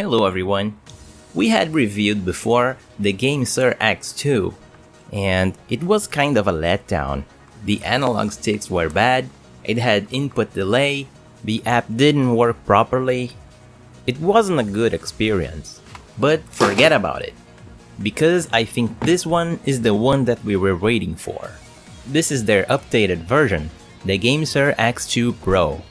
Hello everyone! We had reviewed before the Gamesir X2, and it was kind of a letdown. The analog sticks were bad, it had input delay, the app didn't work properly. It wasn't a good experience, but forget about it, because I think this one is the one that we were waiting for. This is their updated version, the Gamesir X2 Pro.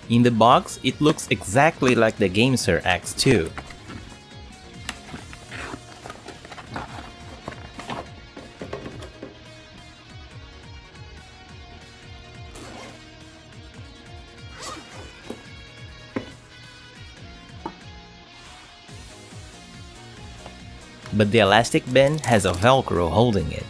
In the box, it looks exactly like the Gamesir X2. But the elastic band has a Velcro holding it.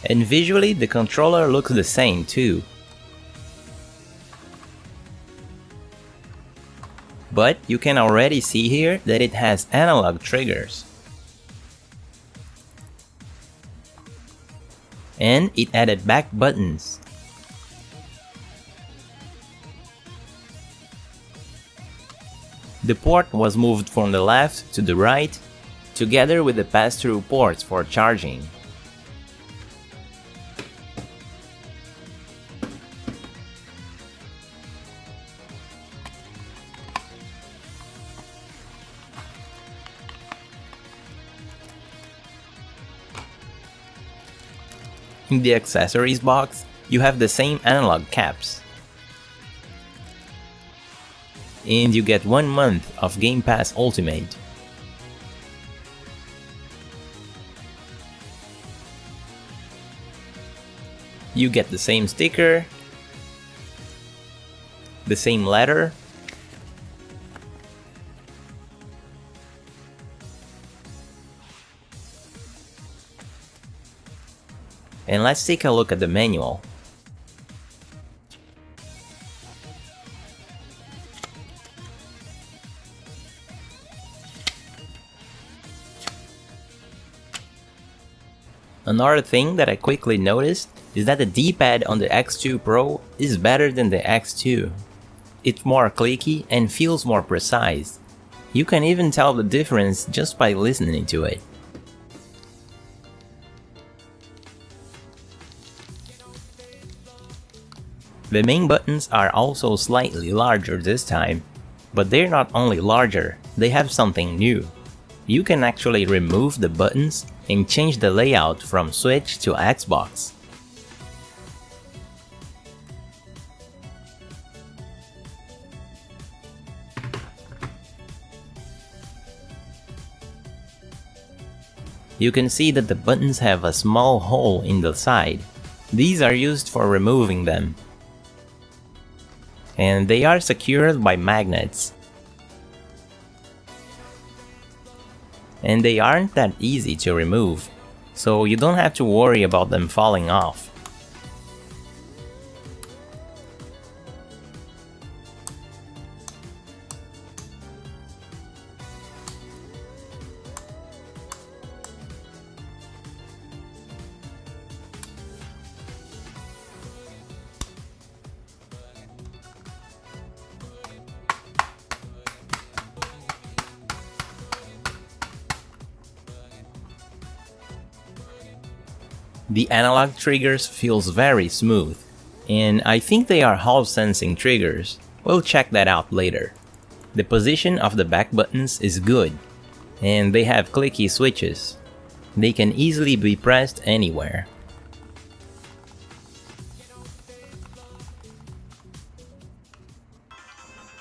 And visually, the controller looks the same too. But you can already see here that it has analog triggers. And it added back buttons. The port was moved from the left to the right, together with the pass-through ports for charging. In the accessories box, you have the same analog caps. And you get 1 month of Game Pass Ultimate. You get the same sticker, the same letter, and let's take a look at the manual. Another thing that I quickly noticed is that the D-pad on the X2 Pro is better than the X2. It's more clicky and feels more precise. You can even tell the difference just by listening to it. The main buttons are also slightly larger this time, but they're not only larger, they have something new. You can actually remove the buttons and change the layout from Switch to Xbox. You can see that the buttons have a small hole in the side. These are used for removing them. And they are secured by magnets. And they aren't that easy to remove, so you don't have to worry about them falling off. The analog triggers feels very smooth, and I think they are Hall sensing triggers. We'll check that out later. The position of the back buttons is good, and they have clicky switches. They can easily be pressed anywhere.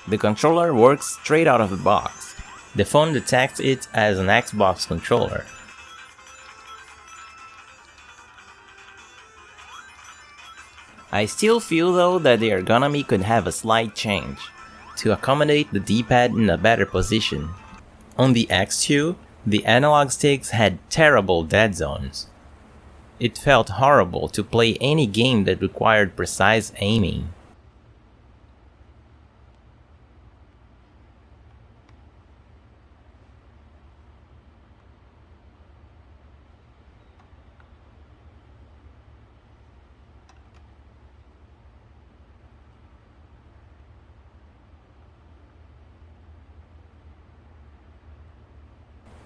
The controller works straight out of the box. The phone detects it as an Xbox controller. I still feel though that the ergonomy could have a slight change, to accommodate the D-pad in a better position. On the X2, the analog sticks had terrible dead zones. It felt horrible to play any game that required precise aiming.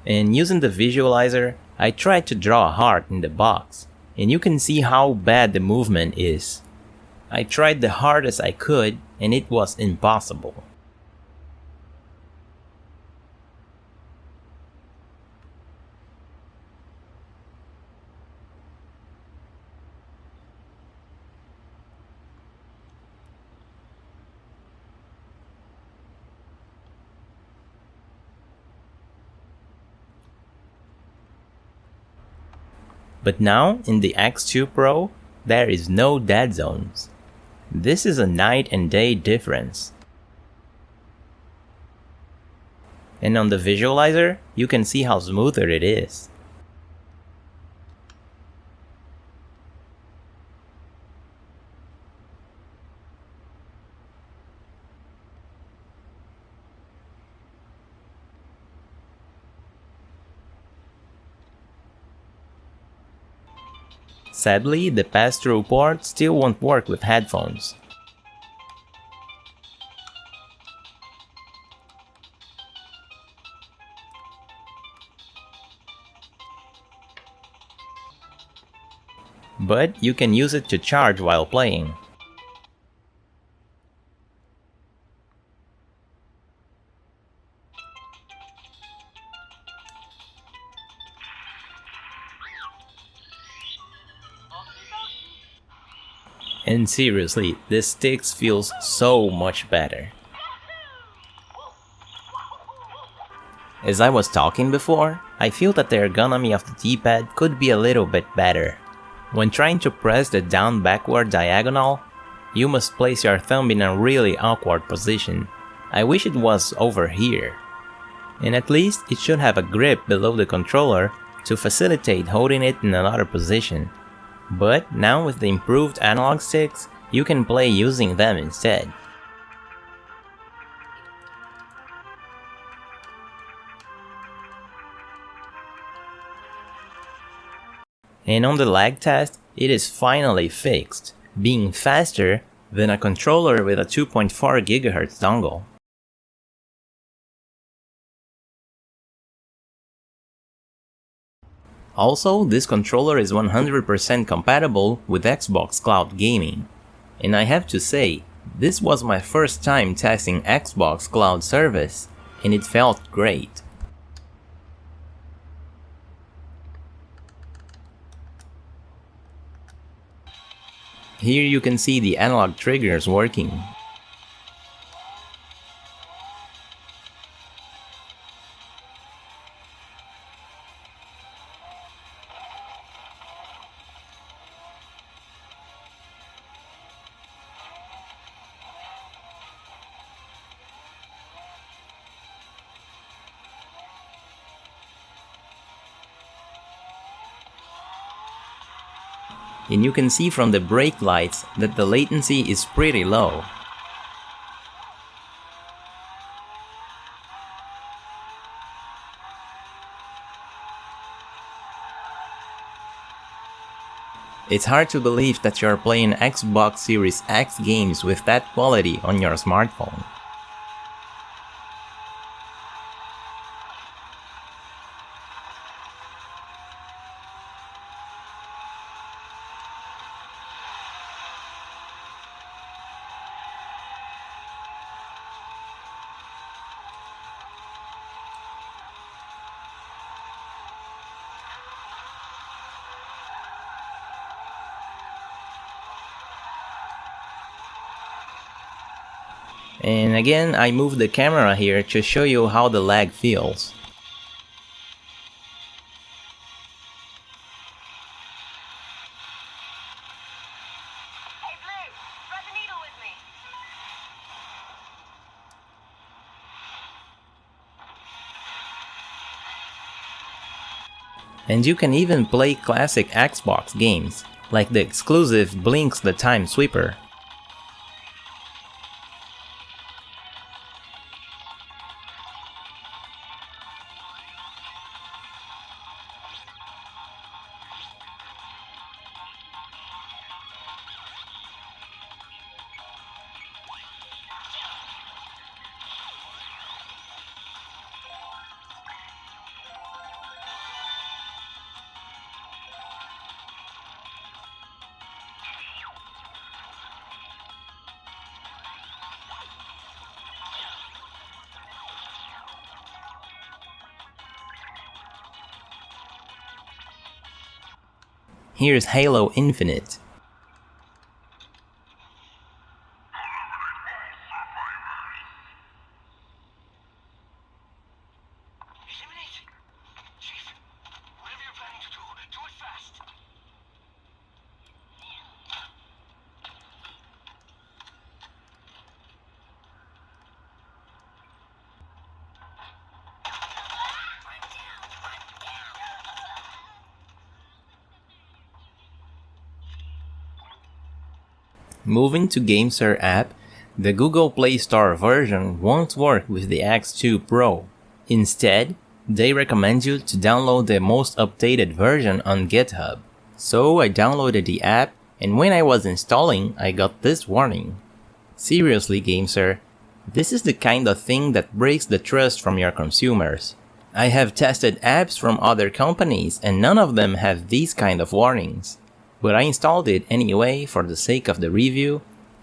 And using the visualizer, I tried to draw a heart in the box, and you can see how bad the movement is. I tried the hardest I could, and it was impossible. But now, in the X2 Pro, there is no dead zones. This is a night and day difference. And on the visualizer, you can see how smoother it is. Sadly, the pass-through port still won't work with headphones. But you can use it to charge while playing. And seriously, this sticks feels so much better. As I was talking before, I feel that the ergonomy of the D-pad could be a little bit better. When trying to press the down backward diagonal, you must place your thumb in a really awkward position. I wish it was over here. And at least it should have a grip below the controller to facilitate holding it in another position. But now with the improved analog sticks, you can play using them instead. And on the lag test, it is finally fixed, being faster than a controller with a 2.4 GHz dongle. Also, this controller is 100% compatible with Xbox Cloud Gaming. And I have to say, this was my first time testing Xbox Cloud service, and it felt great. Here you can see the analog triggers working. And you can see from the brake lights that the latency is pretty low. It's hard to believe that you're playing Xbox Series X games with that quality on your smartphone. And again, I moved the camera here to show you how the lag feels. And you can even play classic Xbox games, like the exclusive Blinks the Time Sweeper. Here's Halo Infinite. Moving to Gamesir app, the Google Play Store version won't work with the X2 Pro. Instead, they recommend you to download the most updated version on GitHub. So I downloaded the app, and when I was installing, I got this warning. Seriously, Gamesir, this is the kind of thing that breaks the trust from your consumers. I have tested apps from other companies and none of them have these kind of warnings. But I installed it anyway for the sake of the review,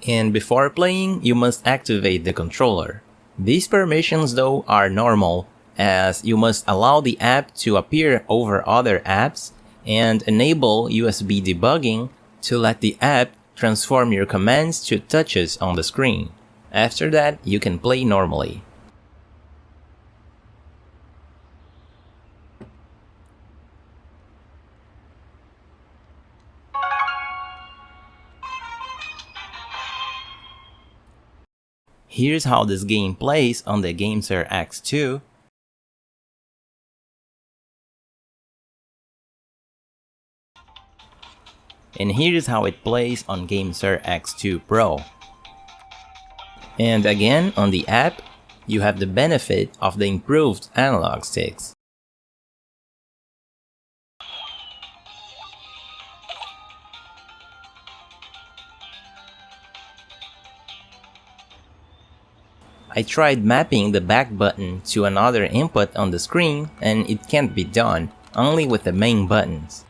and before playing, you must activate the controller. These permissions though are normal, as you must allow the app to appear over other apps and enable USB debugging to let the app transform your commands to touches on the screen. After that, you can play normally. Here's how this game plays on the Gamesir X2. And here's how it plays on Gamesir X2 Pro. And again, on the app, you have the benefit of the improved analog sticks. I tried mapping the back button to another input on the screen and it can't be done, only with the main buttons.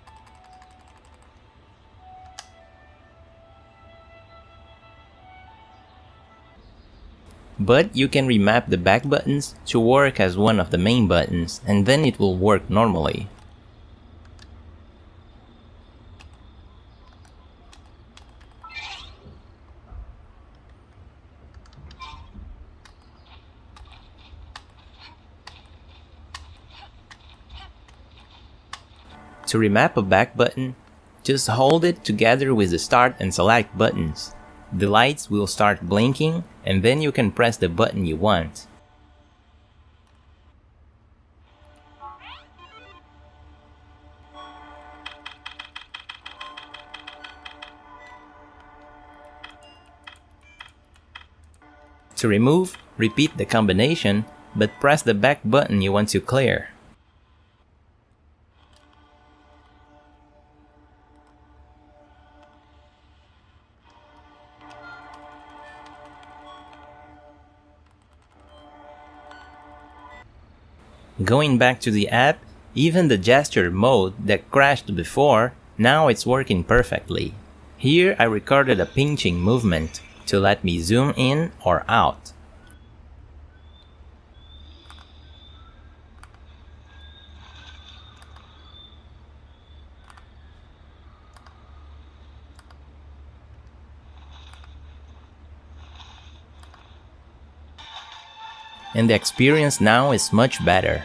But you can remap the back buttons to work as one of the main buttons and then it will work normally. To remap a back button, just hold it together with the start and select buttons. The lights will start blinking and then you can press the button you want. To remove, repeat the combination, but press the back button you want to clear. Going back to the app, even the gesture mode that crashed before, now it's working perfectly. Here I recorded a pinching movement to let me zoom in or out. And the experience now is much better.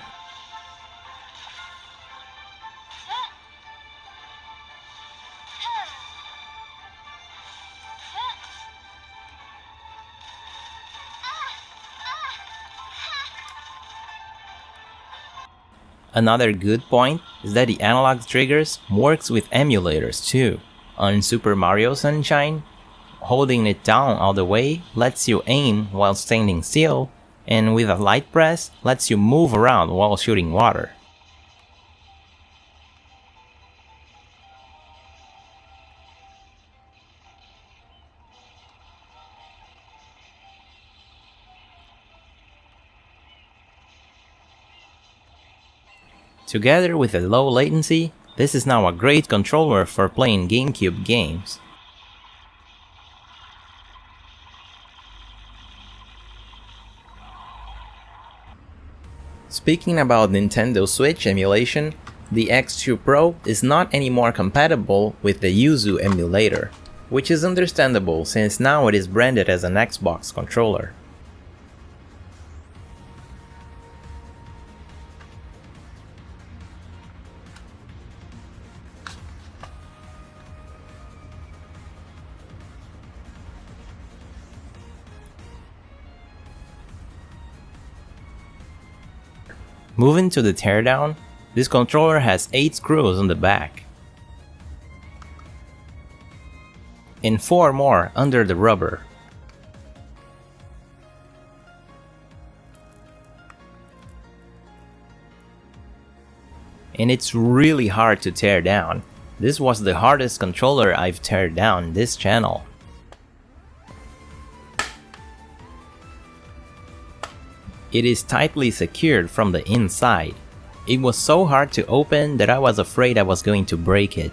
Another good point is that the analog triggers works with emulators too. On Super Mario Sunshine, holding it down all the way lets you aim while standing still, and with a light press lets you move around while shooting water. Together with a low latency, this is now a great controller for playing GameCube games. Speaking about Nintendo Switch emulation, The X2 Pro is not anymore compatible with the Yuzu emulator, which is understandable since now it is branded as an Xbox controller. Moving to the teardown, this controller has 8 screws on the back and 4 more under the rubber. And it's really hard to tear down. This was the hardest controller I've teared down this channel. It is tightly secured from the inside. It was so hard to open that I was afraid I was going to break it.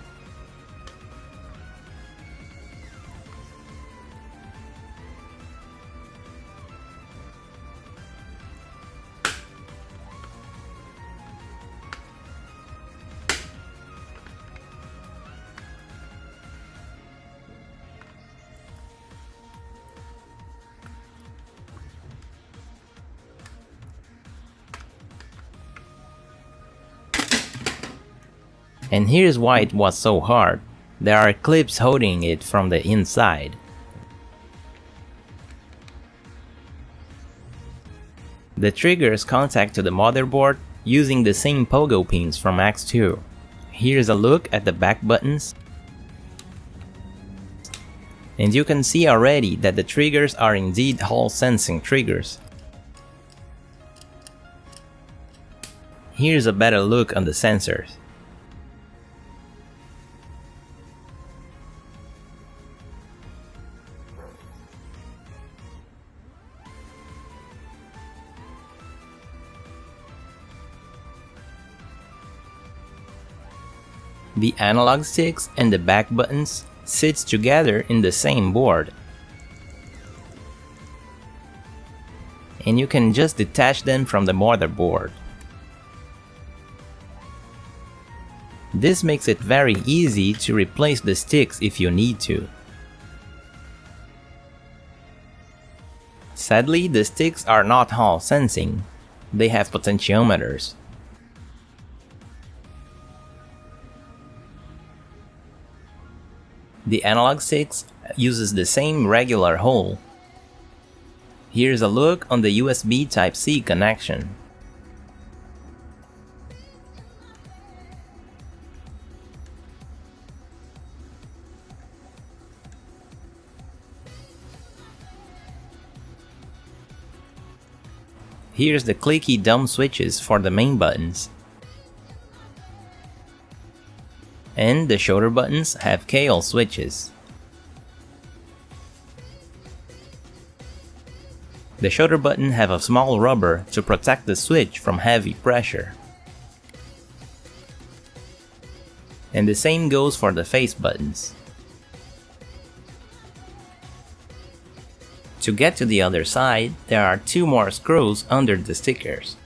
And here's why it was so hard. There are clips holding it from the inside. The triggers contact to the motherboard using the same pogo pins from X2. Here's a look at the back buttons. And you can see already that the triggers are indeed Hall sensing triggers. Here's a better look on the sensors. The analog sticks and the back buttons sits together in the same board. And you can just detach them from the motherboard. This makes it very easy to replace the sticks if you need to. Sadly, the sticks are not Hall sensing. They have potentiometers. The analog sticks uses the same regular hole. Here's a look on the USB Type-C connection. Here's the clicky dumb switches for the main buttons. And the shoulder buttons have KL switches. The shoulder button have a small rubber to protect the switch from heavy pressure. And the same goes for the face buttons. To get to the other side, there are 2 more screws under the stickers.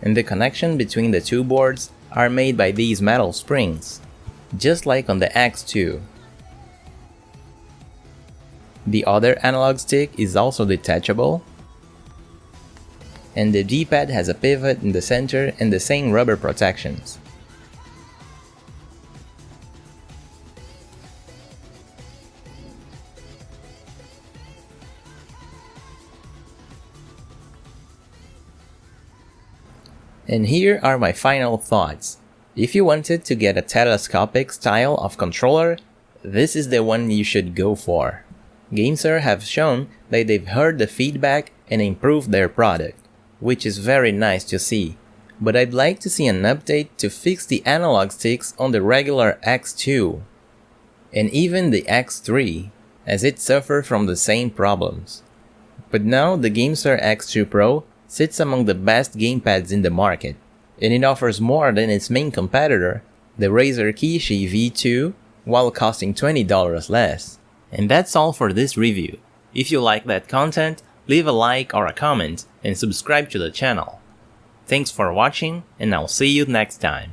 And the connection between the 2 boards are made by these metal springs, just like on the X2. The other analog stick is also detachable, and the D-pad has a pivot in the center and the same rubber protections. And here are my final thoughts. If you wanted to get a telescopic style of controller, this is the one you should go for. Gamesir have shown that they've heard the feedback and improved their product, which is very nice to see. But I'd like to see an update to fix the analog sticks on the regular X2 and even the X3, as it suffered from the same problems. But now the Gamesir X2 Pro sits among the best gamepads in the market, and it offers more than its main competitor, the Razer Kishi V2, while costing $20 less. And that's all for this review. If you like that content, leave a like or a comment, and subscribe to the channel. Thanks for watching, and I'll see you next time.